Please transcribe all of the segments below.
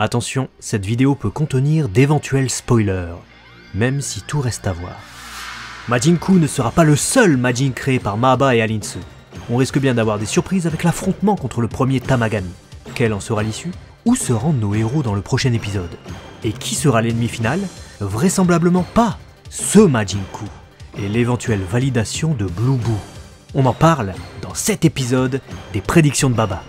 Attention, cette vidéo peut contenir d'éventuels spoilers, même si tout reste à voir. Majin-Ku ne sera pas le seul Majin créé par Mahaba et Alinsu. On risque bien d'avoir des surprises avec l'affrontement contre le premier Tamagami. Quelle en sera l'issue? Où se rendent nos héros dans le prochain épisode? Et qui sera l'ennemi final? Vraisemblablement pas ce Majin-Ku. Et l'éventuelle validation de Blue Boo. On en parle dans cet épisode des prédictions de Baba.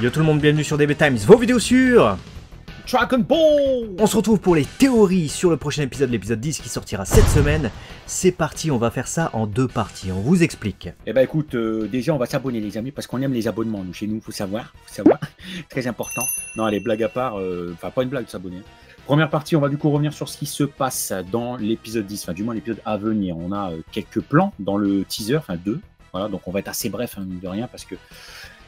Yo tout le monde, bienvenue sur DB Times, vos vidéos sur Dragon Ball. On se retrouve pour les théories sur le prochain épisode, l'épisode 10 qui sortira cette semaine. C'est parti, on va faire ça en deux parties, on vous explique. Eh ben écoute, déjà on va s'abonner les amis, parce qu'on aime les abonnements, nous, chez nous, faut savoir, très important. Non allez, blague à part, enfin pas une blague de s'abonner. Première partie, on va du coup revenir sur ce qui se passe dans l'épisode 10, enfin du moins l'épisode à venir. On a quelques plans dans le teaser, enfin deux, voilà, donc on va être assez bref, hein, de rien, parce que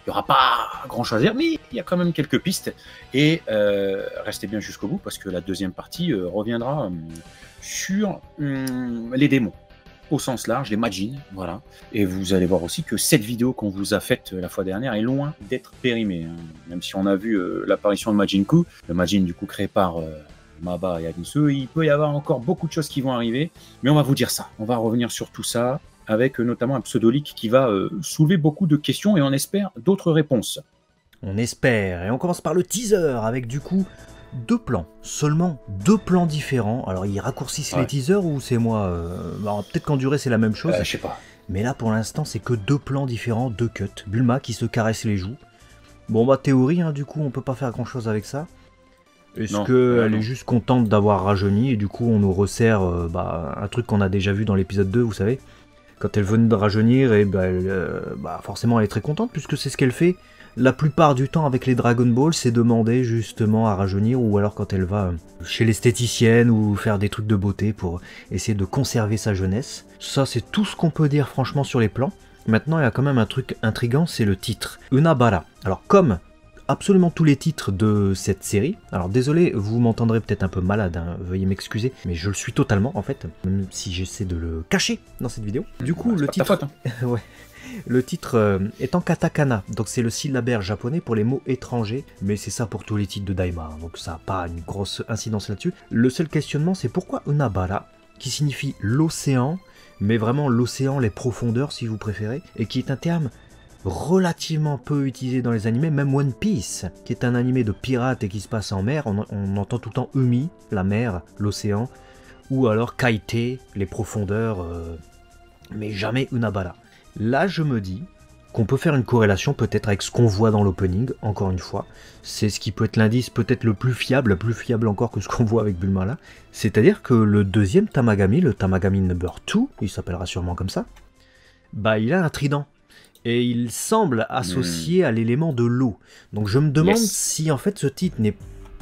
il n'y aura pas grand chose à dire, mais il y a quand même quelques pistes. Et restez bien jusqu'au bout, parce que la deuxième partie reviendra sur les démons, au sens large, les Majin, voilà. Et vous allez voir aussi que cette vidéo qu'on vous a faite la fois dernière est loin d'être périmée, hein. Même si on a vu l'apparition de Majin-Ku, le Majin du coup créé par Mahaba et Alinsu, il peut y avoir encore beaucoup de choses qui vont arriver, mais on va vous dire ça, on va revenir sur tout ça, avec notamment un pseudo-leak qui va soulever beaucoup de questions et on espère d'autres réponses. On espère, et on commence par le teaser avec du coup deux plans, seulement deux plans différents. Alors ils raccourcissent les teasers ou c'est moi peut-être qu'en durée c'est la même chose. Je sais pas. Mais là pour l'instant c'est que deux plans différents, deux cuts. Bulma qui se caresse les joues. Bon bah théorie, hein, du coup on peut pas faire grand chose avec ça. Est-ce qu'elle est juste contente d'avoir rajeuni et du coup on nous resserre un truc qu'on a déjà vu dans l'épisode 2, vous savez? Quand elle venait de rajeunir, et forcément elle est très contente puisque c'est ce qu'elle fait la plupart du temps avec les Dragon Ball, c'est demander justement à rajeunir, ou alors quand elle va chez l'esthéticienne ou faire des trucs de beauté pour essayer de conserver sa jeunesse. Ça c'est tout ce qu'on peut dire franchement sur les plans. Maintenant il y a quand même un truc intriguant, c'est le titre, Unabara. Alors comme absolument tous les titres de cette série. Alors désolé, vous m'entendrez peut-être un peu malade, hein, veuillez m'excuser, mais je le suis totalement en fait, même si j'essaie de le cacher dans cette vidéo. Du coup, le titre, ouais, le titre est en katakana, donc c'est le syllabaire japonais pour les mots étrangers, mais c'est ça pour tous les titres de Daima, donc ça n'a pas une grosse incidence là-dessus. Le seul questionnement, c'est pourquoi Unabara, qui signifie l'océan, mais vraiment l'océan, les profondeurs si vous préférez, et qui est un terme relativement peu utilisé dans les animés, même One Piece, qui est un animé de pirates et qui se passe en mer, on entend tout le temps Umi, la mer, l'océan, ou alors Kaite, les profondeurs, mais jamais Unabara. Là, je me dis qu'on peut faire une corrélation peut-être avec ce qu'on voit dans l'opening, encore une fois, c'est ce qui peut être l'indice peut-être le plus fiable encore que ce qu'on voit avec Bulma là, c'est-à-dire que le deuxième Tamagami, le Tamagami number 2, il s'appellera sûrement comme ça, il a un trident. Et il semble associé à l'élément de l'eau. Donc je me demande si en fait ce titre n'est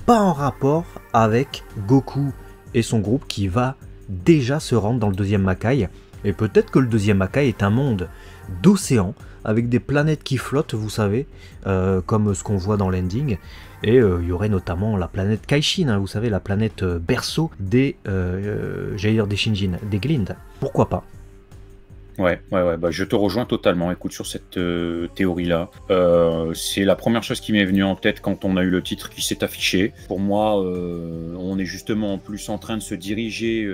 pas en rapport avec Goku et son groupe qui va déjà se rendre dans le deuxième Makai. Et peut-être que le deuxième Makai est un monde d'océan avec des planètes qui flottent, vous savez, comme ce qu'on voit dans l'ending. Et il y aurait notamment la planète Kaishin, hein, vous savez, la planète berceau des, j'allais dire des Shinjin, des Glind. Pourquoi pas? Ouais, je te rejoins totalement, écoute, sur cette théorie-là. C'est la première chose qui m'est venue en tête quand on a eu le titre qui s'est affiché. Pour moi, on est justement en plus en train de se diriger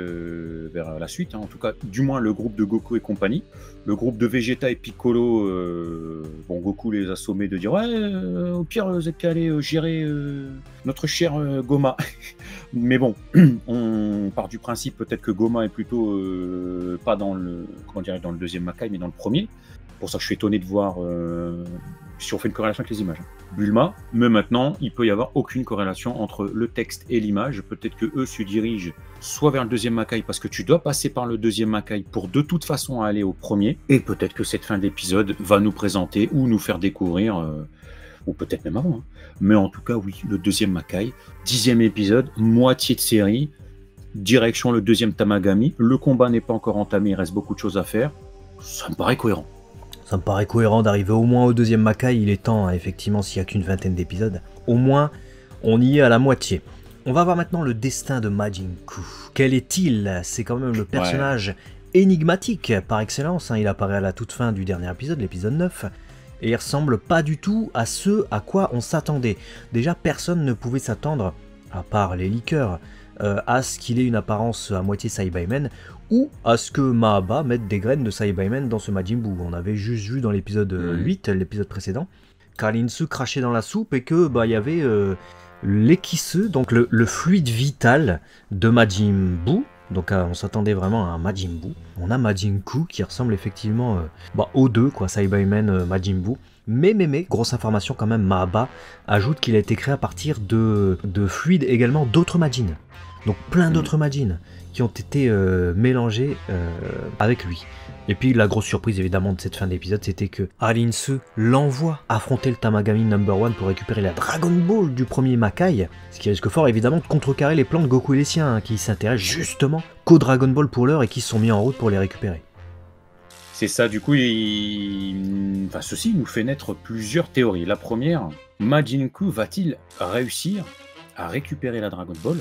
vers la suite, hein. En tout cas, du moins le groupe de Goku et compagnie. Le groupe de Vegeta et Piccolo, Goku les a sommés de dire « Ouais, au pire, vous êtes qu'à aller gérer notre cher Goma. » Mais bon, on part du principe peut-être que Goma est plutôt pas dans le, dans le deuxième Makai, mais dans le premier. Pour ça que je suis étonné de voir si on fait une corrélation avec les images. Bulma, mais maintenant, il peut y avoir aucune corrélation entre le texte et l'image. Peut-être que eux se dirigent soit vers le deuxième Makai, parce que tu dois passer par le deuxième Makai pour de toute façon aller au premier. Et peut-être que cette fin d'épisode va nous présenter ou nous faire découvrir... ou peut-être même avant, hein. Mais en tout cas, oui, le deuxième Makai, 10e épisode, moitié de série, direction le deuxième Tamagami, le combat n'est pas encore entamé, il reste beaucoup de choses à faire, ça me paraît cohérent. Ça me paraît cohérent d'arriver au moins au deuxième Makai, il est temps, hein, effectivement, s'il n'y a qu'une vingtaine d'épisodes, au moins, on y est à la moitié. On va voir maintenant le destin de Majin-Ku. Quel est-il? C'est quand même le personnage énigmatique par excellence, hein. Il apparaît à la toute fin du dernier épisode, l'épisode 9, et il ressemble pas du tout à ce à quoi on s'attendait. Déjà, personne ne pouvait s'attendre, à part les liqueurs, à ce qu'il ait une apparence à moitié Saibamen, ou à ce que Mahaba mette des graines de Saibamen dans ce Majin Buu. On avait juste vu dans l'épisode 8, l'épisode précédent, qu'Alinsu crachait dans la soupe et que y avait l'équisseux, donc le fluide vital de Majin Buu. Donc on s'attendait vraiment à un Majin Buu. On a Majin Ku qui ressemble effectivement aux deux, quoi, Saibamen, Majin Buu. Mais, grosse information quand même, Mahaba ajoute qu'il a été créé à partir de fluides également d'autres Majin. Donc plein d'autres Majin qui ont été mélangés avec lui. Et puis la grosse surprise évidemment de cette fin d'épisode, c'était que Alinsu l'envoie affronter le Tamagami No.1 pour récupérer la Dragon Ball du premier Makai, ce qui risque fort évidemment de contrecarrer les plans de Goku et les siens, hein, qui s'intéressent justement qu'aux Dragon Ball pour l'heure et qui se sont mis en route pour les récupérer. C'est ça, du coup, ceci nous fait naître plusieurs théories. La première, Majin Ku va-t-il réussir à récupérer la Dragon Ball,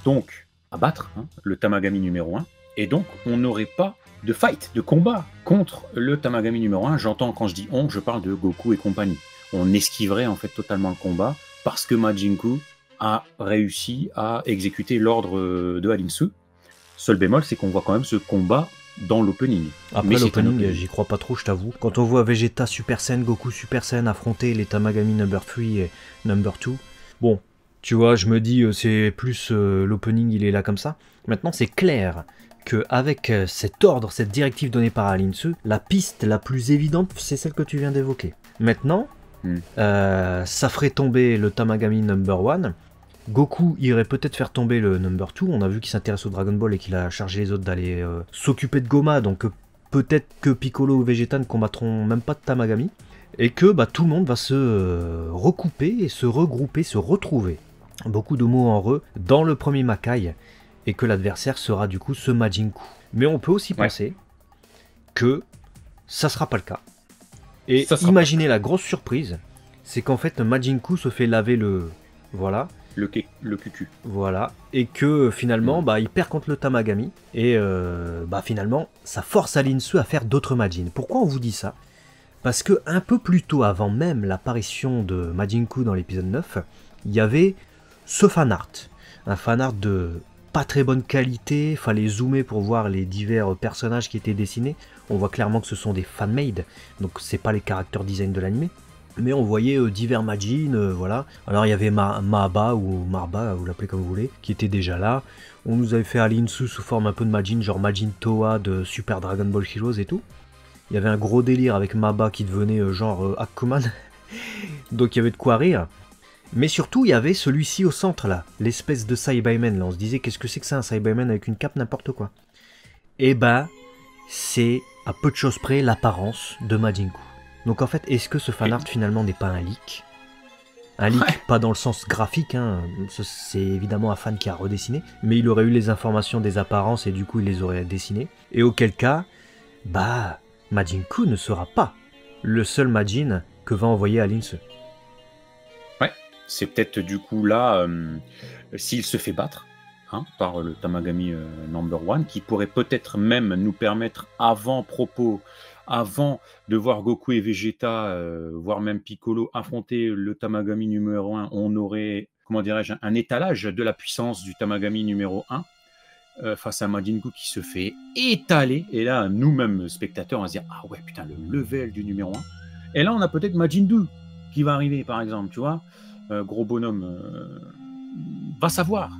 donc à battre le Tamagami numéro 1, et donc on n'aurait pas de fight, de combat contre le Tamagami numéro 1. J'entends, quand je dis on, je parle de Goku et compagnie. On esquiverait en fait totalement le combat parce que Majin Ku a réussi à exécuter l'ordre de Alinsu. Seul bémol, c'est qu'on voit quand même ce combat dans l'opening. Après l'opening, j'y crois pas trop, je t'avoue. Quand on voit Vegeta Super Saiyan, Goku Super Saiyan affronter les Tamagami Number 3 et Number 2, bon, tu vois, je me dis, c'est plus l'opening, il est là comme ça. Maintenant, c'est clair qu'avec cet ordre, cette directive donnée par Alinsu, la piste la plus évidente, c'est celle que tu viens d'évoquer. Maintenant, ça ferait tomber le Tamagami Number 1. Goku irait peut-être faire tomber le Number 2, on a vu qu'il s'intéresse au Dragon Ball et qu'il a chargé les autres d'aller s'occuper de Goma, donc peut-être que Piccolo ou Vegeta ne combattront même pas de Tamagami, et que tout le monde va se recouper et se regrouper, se retrouver, beaucoup de mots en re, dans le premier Makai, et que l'adversaire sera du coup ce Majin Ku. Mais on peut aussi penser que ça sera pas le cas. Et imaginez la grosse surprise, c'est qu'en fait Majin Ku se fait laver le... Voilà. Le cucu. Voilà. Et que finalement, il perd contre le Tamagami. Et finalement, ça force Alinsu à faire d'autres Majin. Pourquoi on vous dit ça? Parce que un peu plus tôt, avant même l'apparition de Majin Ku dans l'épisode 9, il y avait ce fanart. Un fanart de pas très bonne qualité, fallait zoomer pour voir les divers personnages qui étaient dessinés. On voit clairement que ce sont des fan-made, donc c'est pas les character design de l'anime. Mais on voyait divers Majin, voilà. Alors il y avait Mahaba ou Marba, vous l'appelez comme vous voulez, qui était déjà là. On nous avait fait Alinsu sous forme un peu de Majin, genre Majin Toa de Super Dragon Ball Heroes et tout. Il y avait un gros délire avec Mahaba qui devenait genre Aquaman. Donc il y avait de quoi rire. Mais surtout il y avait celui-ci au centre là, l'espèce de Saibamen là. On se disait qu'est-ce que c'est que ça, un Saibamen avec une cape, n'importe quoi. Et c'est à peu de choses près l'apparence de Majin Ku. Donc en fait, est-ce que ce fanart finalement n'est pas un leak? Un leak, pas dans le sens graphique, c'est évidemment un fan qui a redessiné, mais il aurait eu les informations des apparences et du coup il les aurait dessinées. Et auquel cas, Majin Ku ne sera pas le seul Majin que va envoyer Alinsu. Ouais, c'est peut-être du coup là, s'il se fait battre par le Tamagami Number 1, qui pourrait peut-être même nous permettre avant de voir Goku et Vegeta, voire même Piccolo affronter le Tamagami numéro 1, on aurait, comment dirais-je, un étalage de la puissance du Tamagami numéro 1 face à Majin Ku qui se fait étaler. Et là, nous-mêmes, spectateurs, on va se dire « Ah ouais, putain, le level du numéro 1 ». Et là, on a peut-être Majin 2 qui va arriver, par exemple, tu vois. Gros bonhomme. Va savoir.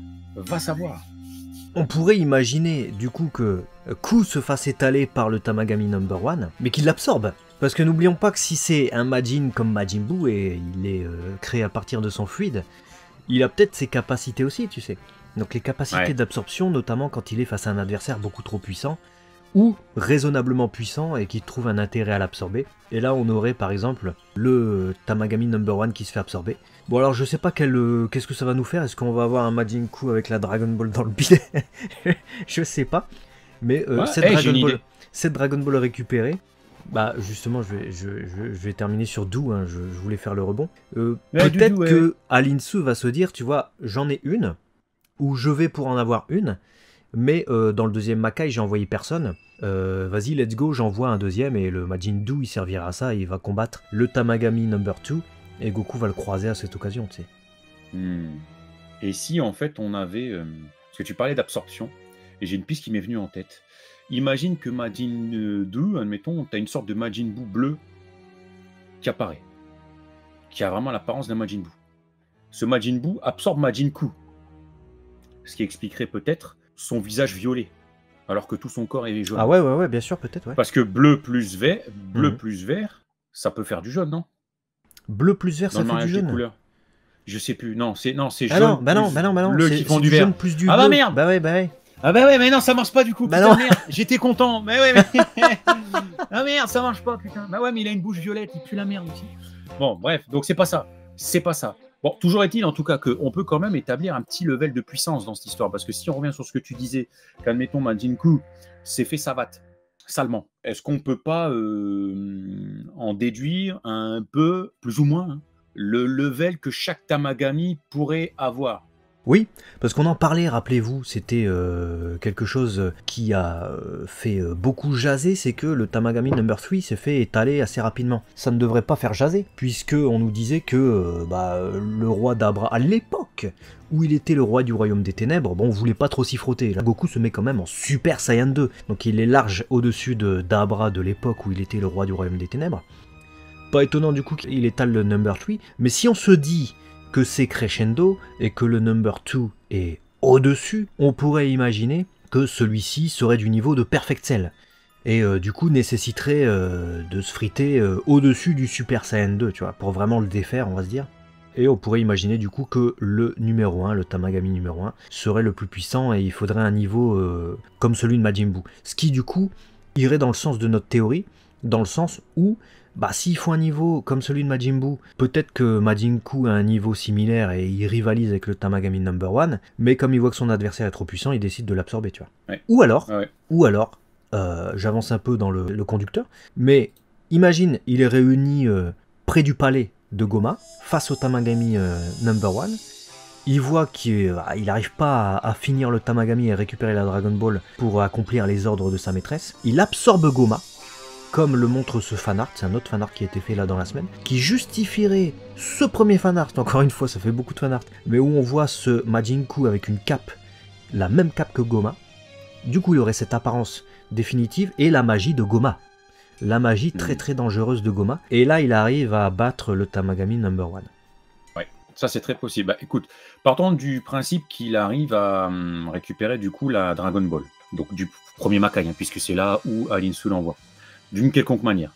On pourrait imaginer du coup que Ku se fasse étaler par le Tamagami Number 1, mais qu'il l'absorbe. Parce que n'oublions pas que si c'est un Majin comme Majin Buu et il est créé à partir de son fluide, il a peut-être ses capacités aussi, tu sais. Donc les capacités d'absorption, notamment quand il est face à un adversaire beaucoup trop puissant, ou raisonnablement puissant et qui trouve un intérêt à l'absorber. Et là on aurait par exemple le Tamagami Number 1 qui se fait absorber. Bon alors je sais pas qu'est-ce que ça va nous faire, est-ce qu'on va avoir un Majin Ku avec la Dragon Ball dans le bidet? Je sais pas. Mais cette Dragon Ball récupérée, justement je vais terminer sur Dou, je voulais faire le rebond. Peut-être que Alinsu va se dire, tu vois, j'en ai une, ou je vais pour en avoir une, mais dans le deuxième Makai, j'ai envoyé personne. Vas-y, let's go, j'envoie un deuxième, et le Majin Buu, il servira à ça, et il va combattre le Tamagami number 2, et Goku va le croiser à cette occasion, tu sais. Et si, en fait, on avait... parce que tu parlais d'absorption, et j'ai une piste qui m'est venue en tête. Imagine que Majin 2, admettons, tu as une sorte de Majin Buu bleu qui apparaît, qui a vraiment l'apparence d'un Majin Buu. Ce Majin Buu absorbe Majin Ku, ce qui expliquerait peut-être son visage violet, alors que tout son corps est jaune. Ah ouais, bien sûr, peut-être, ouais. Parce que bleu plus vert, ça peut faire du jaune, non? Bleu plus vert, ça fait du jaune. Couleurs. Je sais plus, non, c'est jaune bleu qui font du vert. Plus du ah bleu. bah merde. Bah ouais. Ah bah ouais, mais non, ça marche pas du coup. Bah putain, non. Merde, j'étais content. Mais ouais, mais... ah merde, ça marche pas, putain. Bah ouais, mais il a une bouche violette, il pue la merde aussi. Bon, bref, donc c'est pas ça. Bon, toujours est-il en tout cas qu'on peut quand même établir un petit level de puissance dans cette histoire. Parce que si on revient sur ce que tu disais, qu'admettons Majin Ku s'est fait savate, salement, est-ce qu'on peut pas en déduire un peu, plus ou moins, le level que chaque Tamagami pourrait avoir? Oui, parce qu'on en parlait, rappelez-vous, c'était quelque chose qui a fait beaucoup jaser, c'est que le Tamagami number 3 s'est fait étaler assez rapidement. Ça ne devrait pas faire jaser, puisque on nous disait que le roi d'Abra, à l'époque où il était le roi du royaume des ténèbres, bon, on voulait pas trop s'y frotter. Là, Goku se met quand même en Super Saiyan 2, donc il est large au-dessus d'Abra de l'époque où il était le roi du royaume des ténèbres. Pas étonnant du coup qu'il étale le number 3, mais si on se dit que c'est crescendo et que le number 2 est au-dessus, on pourrait imaginer que celui-ci serait du niveau de Perfect Cell et du coup nécessiterait de se friter au-dessus du Super Saiyan 2, tu vois, pour vraiment le défaire, on va se dire. Et on pourrait imaginer du coup que le numéro 1, le Tamagami numéro 1, serait le plus puissant et il faudrait un niveau comme celui de Majin Buu. Ce qui du coup irait dans le sens de notre théorie, dans le sens où s'il faut un niveau comme celui de Majin Buu, peut-être que Majin Ku a un niveau similaire et il rivalise avec le Tamagami number 1, mais comme il voit que son adversaire est trop puissant, il décide de l'absorber, tu vois. Ouais. Ou alors, j'avance un peu dans le conducteur, mais imagine, il est réuni près du palais de Goma, face au Tamagami number 1, il voit qu'il n'arrive pas à finir le Tamagami et récupérer la Dragon Ball pour accomplir les ordres de sa maîtresse, il absorbe Goma, comme le montre ce fanart, c'est un autre fanart qui a été fait là dans la semaine, qui justifierait ce premier fanart, encore une fois ça fait beaucoup de fanart, mais où on voit ce Majin Ku avec une cape, la même cape que Goma, du coup il aurait cette apparence définitive et la magie de Goma, la magie très très dangereuse de Goma, et là il arrive à battre le Tamagami number 1. Ouais, ça c'est très possible. Bah écoute, partons du principe qu'il arrive à récupérer du coup la Dragon Ball, donc du premier Makai, puisque c'est là où Alinsu l'envoie. D'une quelconque manière.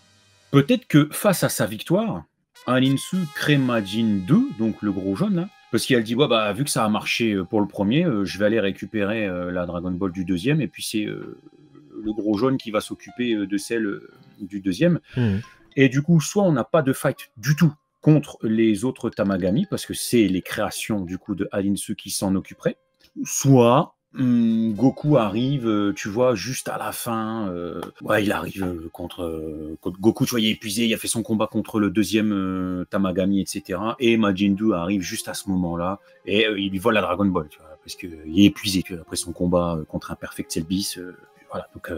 Peut-être que face à sa victoire, Alinsu crée Majin 2, donc le gros jaune là, parce qu'elle dit vu que ça a marché pour le premier, je vais aller récupérer la Dragon Ball du deuxième, et puis c'est le gros jaune qui va s'occuper de celle du deuxième. Et du coup, soit on n'a pas de fight du tout contre les autres Tamagami, parce que c'est les créations du coup de Alinsu qui s'en occuperaient, soit Goku arrive, tu vois, juste à la fin. Il arrive contre Goku, tu vois, il est épuisé, il a fait son combat contre le deuxième Tamagami, etc. Et Majin 2 arrive juste à ce moment-là et il lui vole la Dragon Ball, tu vois, parce qu'il est épuisé, tu vois, après son combat contre un Perfect Cell bis. Voilà, donc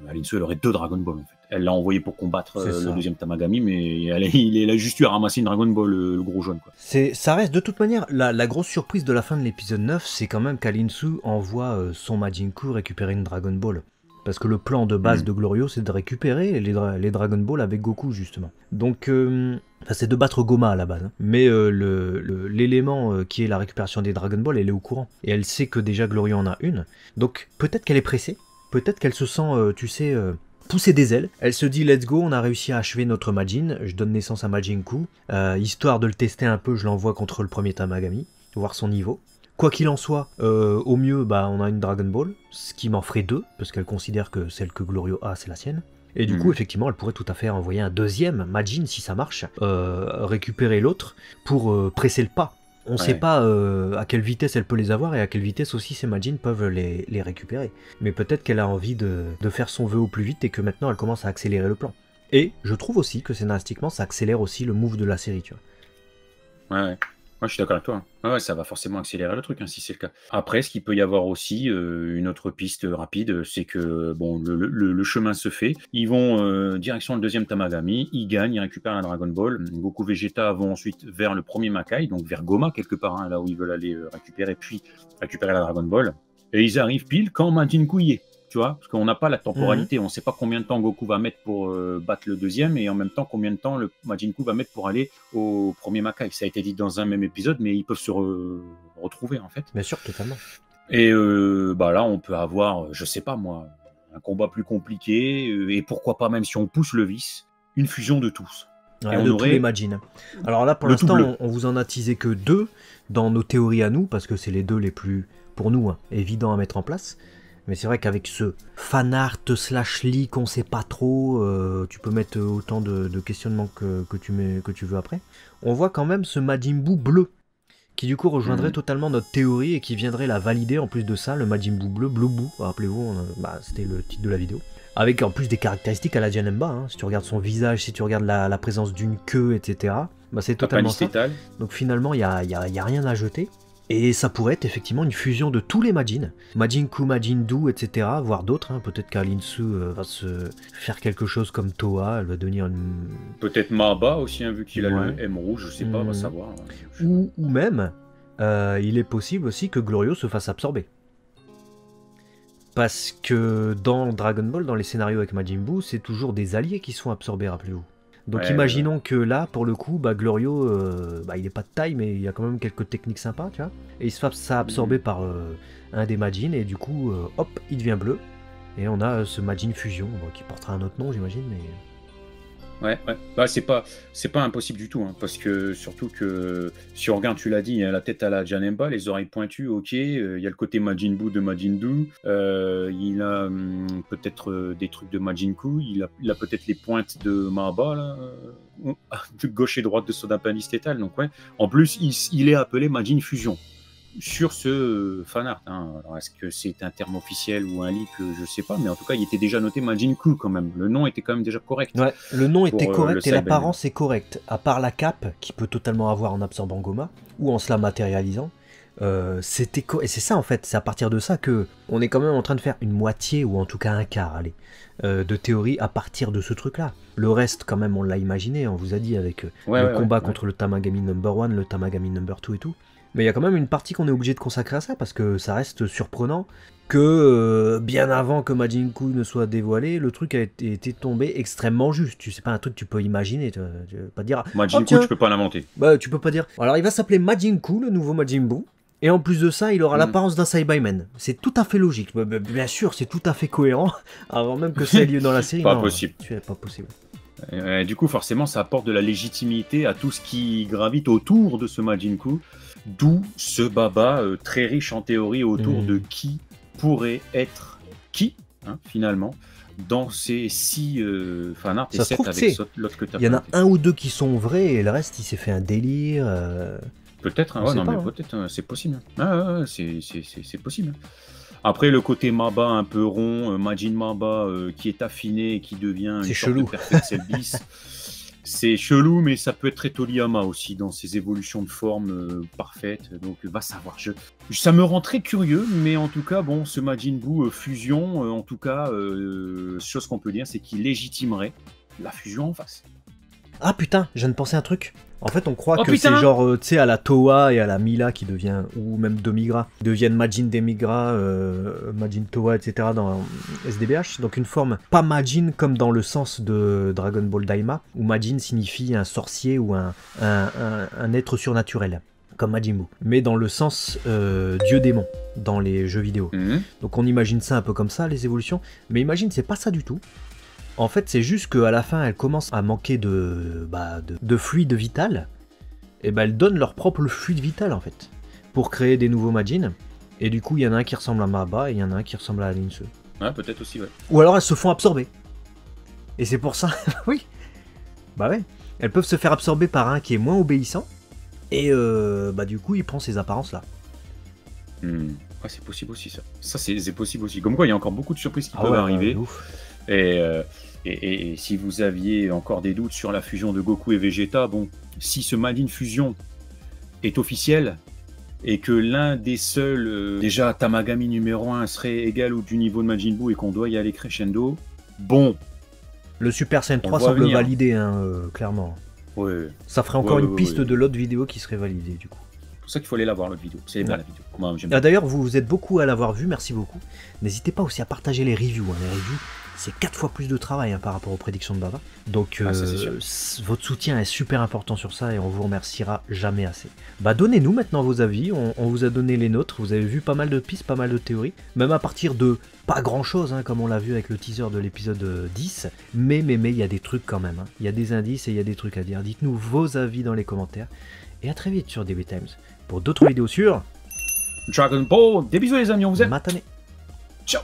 Alinsu, elle aurait 2 Dragon Ball en fait. Elle l'a envoyé pour combattre le deuxième Tamagami, mais il a juste eu à ramasser une Dragon Ball, le gros jaune, quoi. Ça reste de toute manière, la grosse surprise de la fin de l'épisode 9, c'est quand même qu'Alinsu envoie son Majin Ku récupérer une Dragon Ball. Parce que le plan de base de Glorio, c'est de récupérer les Dragon Ball avec Goku, justement. Donc, c'est de battre Goma à la base. Hein. Mais l'élément qui est la récupération des Dragon Ball, elle est au courant. Et elle sait que déjà Glorio en a une. Donc, peut-être qu'elle est pressée. Peut-être qu'elle se sent, pousser des ailes. Elle se dit let's go, on a réussi à achever notre Majin, je donne naissance à Majin Ku, histoire de le tester un peu, je l'envoie contre le premier Tamagami, voir son niveau. Quoi qu'il en soit, au mieux, on a une Dragon Ball, ce qui m'en ferait 2, parce qu'elle considère que celle que Glorio a, c'est la sienne. Et du coup, effectivement, elle pourrait tout à fait envoyer un deuxième Majin, si ça marche, récupérer l'autre, pour presser le pas. On ne sait pas à quelle vitesse elle peut les avoir et à quelle vitesse aussi ces Majin peuvent les récupérer. Mais peut-être qu'elle a envie de faire son vœu au plus vite et que maintenant elle commence à accélérer le plan. Et je trouve aussi que scénaristiquement ça accélère aussi le move de la série, tu vois. Ouais. je suis d'accord avec toi. Ouais, ça va forcément accélérer le truc, hein, si c'est le cas. Après, ce qu'il peut y avoir aussi, une autre piste rapide, c'est que bon, le chemin se fait. Ils vont direction le deuxième Tamagami, ils gagnent, ils récupèrent la Dragon Ball. Goku Vegeta vont ensuite vers le premier Makai, donc vers Goma quelque part, hein, là où ils veulent aller récupérer, puis récupérer la Dragon Ball. Et ils arrivent pile quand Majin Buu y est. Tu vois, parce qu'on n'a pas la temporalité, on ne sait pas combien de temps Goku va mettre pour battre le deuxième, et en même temps combien de temps le Majin Buu va mettre pour aller au premier Makai. Ça a été dit dans un même épisode, mais ils peuvent se retrouver en fait. Bien sûr, totalement. Et là, on peut avoir, je sais pas moi, un combat plus compliqué, et pourquoi pas, même si on pousse le vice, une fusion de tous. Ouais, et on aurait tous les Majin. Alors là, pour l'instant, on vous en a teasé que 2 dans nos théories à nous, parce que c'est les 2 les plus, pour nous, évidents à mettre en place. Mais c'est vrai qu'avec ce fanart / leak, on sait pas trop, tu peux mettre autant de questionnements que tu veux après. On voit quand même ce Majin Buu bleu, qui du coup rejoindrait totalement notre théorie et qui viendrait la valider en plus de ça, le Majin Buu bleu, Blue Buu, rappelez-vous, c'était le titre de la vidéo. Avec en plus des caractéristiques à la Janemba, hein. Si tu regardes son visage, si tu regardes la présence d'une queue, etc. C'est totalement ça. Donc finalement, il y a rien à jeter. Et ça pourrait être effectivement une fusion de tous les Majin. Majin Buu, Majin Dou, etc. Voire d'autres. Hein. Peut-être qu'Alinsu va se faire quelque chose comme Toa. Elle va devenir une... Peut-être Maba aussi, hein, vu qu'il a le M rouge. Je sais pas, on va savoir. Ou même, il est possible aussi que Glorio se fasse absorber. Parce que dans Dragon Ball, dans les scénarios avec Majin Buu, c'est toujours des alliés qui sont absorbés, rappelez-vous. Donc imaginons que là, pour le coup, Glorio, il n'est pas de taille, mais il y a quand même quelques techniques sympas, tu vois. Et il se fait absorber par un des Majin, et du coup, hop, il devient bleu. Et on a ce Majin Fusion, qui portera un autre nom, j'imagine, mais... Ouais. C'est pas impossible du tout, hein, parce que surtout que si on regarde, tu l'as dit, il y a la tête à la Janemba, les oreilles pointues, ok, il y a le côté Majin Buu de Majin Dou, il a peut-être des trucs de Majin Buu, il a peut-être les pointes de Maba, là, de gauche et droite de son appendice tétal, donc ouais. En plus, il est appelé Majin Fusion. Sur ce fanart, hein. Alors est-ce que c'est un terme officiel ou un leak, je sais pas, mais en tout cas il était déjà noté Majin Buu quand même. Le nom était quand même déjà correct. Ouais, le nom était correct et l'apparence est correcte. À part la cape qui peut totalement avoir en absorbant Goma ou en se la matérialisant, et c'est ça en fait. C'est à partir de ça que on est quand même en train de faire une moitié ou en tout cas un quart, de théorie à partir de ce truc-là. Le reste quand même on l'a imaginé. On vous a dit avec le combat contre le Tamagami number 1, le Tamagami number 2 et tout. Mais il y a quand même une partie qu'on est obligé de consacrer à ça, parce que ça reste surprenant que, bien avant que Majin Buu ne soit dévoilé, le truc a été tombé extrêmement juste. C'est pas un truc que tu peux imaginer, tu peux pas dire... Majin Buu, tu peux pas l'inventer. Tu peux pas dire... Alors il va s'appeler Majin Buu, le nouveau Majin Buu, et en plus de ça, il aura l'apparence d'un Saibamen. C'est tout à fait logique. Bien sûr, c'est tout à fait cohérent, avant même que ça ait lieu dans la série. Possible. Pas possible. Du coup, forcément, ça apporte de la légitimité à tout ce qui gravite autour de ce Majin Buu. D'où ce baba très riche en théorie autour de qui pourrait être qui, hein, finalement, dans ces 6 fanarts et 7 avec l'autre que tu as. Il y en a un ou deux qui sont vrais et le reste il s'est fait un délire. Peut-être, peut-être, c'est possible. C'est possible. Après, le côté Maba un peu rond, Majin Maba qui est affiné et qui devient une sorte de perfect cell bis. C'est chelou, mais ça peut être très Toriyama aussi dans ses évolutions de forme parfaites. Donc, va savoir. Ça me rend très curieux, mais en tout cas, bon, ce Majin Buu fusion, en tout cas, chose qu'on peut dire, c'est qu'il légitimerait la fusion en face. Ah putain, je viens de penser un truc. En fait, on croit que c'est genre, tu sais, à la Toa et à la Mila qui devient, ou même Demigra, deviennent Majin Demigra, Majin Toa, etc. dans SDBH. Donc une forme, pas Majin comme dans le sens de Dragon Ball Daima, où Majin signifie un sorcier ou un être surnaturel, comme Majin Buu. Mais dans le sens dieu-démon, dans les jeux vidéo. Donc on imagine ça un peu comme ça, les évolutions. Mais imagine, c'est pas ça du tout. En fait, c'est juste qu'à la fin, elles commencent à manquer de fluide vital. Et elles donnent leur propre fluide vital, en fait, pour créer des nouveaux Majin. Et du coup, il y en a un qui ressemble à Maba et il y en a un qui ressemble à Linsu. Ouais, peut-être aussi, ouais. Ou alors, elles se font absorber. Et c'est pour ça... oui. Bah ouais. Elles peuvent se faire absorber par un qui est moins obéissant. Et du coup, il prend ces apparences-là. Ouais, c'est possible aussi, ça. Ça, c'est possible aussi. Comme quoi, il y a encore beaucoup de surprises qui peuvent arriver. Et si vous aviez encore des doutes sur la fusion de Goku et Vegeta, bon, si ce Majin Fusion est officiel et que l'un des seuls, déjà Tamagami numéro 1 serait égal ou du niveau de Majin Buu et qu'on doit y aller crescendo, bon. Le Super Saiyan 3 semble validé, hein, clairement. Ouais. Ça ferait encore une piste de l'autre vidéo qui serait validée, du coup. C'est pour ça qu'il faut aller la voir, l'autre vidéo. C'est bien la vidéo. Moi, d'ailleurs, vous êtes beaucoup à l'avoir vu, merci beaucoup. N'hésitez pas aussi à partager les reviews. Hein. Les reviews, c'est 4 fois plus de travail par rapport aux prédictions de Baba. Donc, votre soutien est super important sur ça et on vous remerciera jamais assez. Donnez-nous maintenant vos avis. On vous a donné les nôtres. Vous avez vu pas mal de pistes, pas mal de théories. Même à partir de pas grand-chose, comme on l'a vu avec le teaser de l'épisode 10. Mais, il y a des trucs quand même. Il y a des indices et il y a des trucs à dire. Dites-nous vos avis dans les commentaires. Et à très vite sur DB Times pour d'autres vidéos sur Dragon Ball. Des bisous les amis, on vous aime. Matane. Ciao.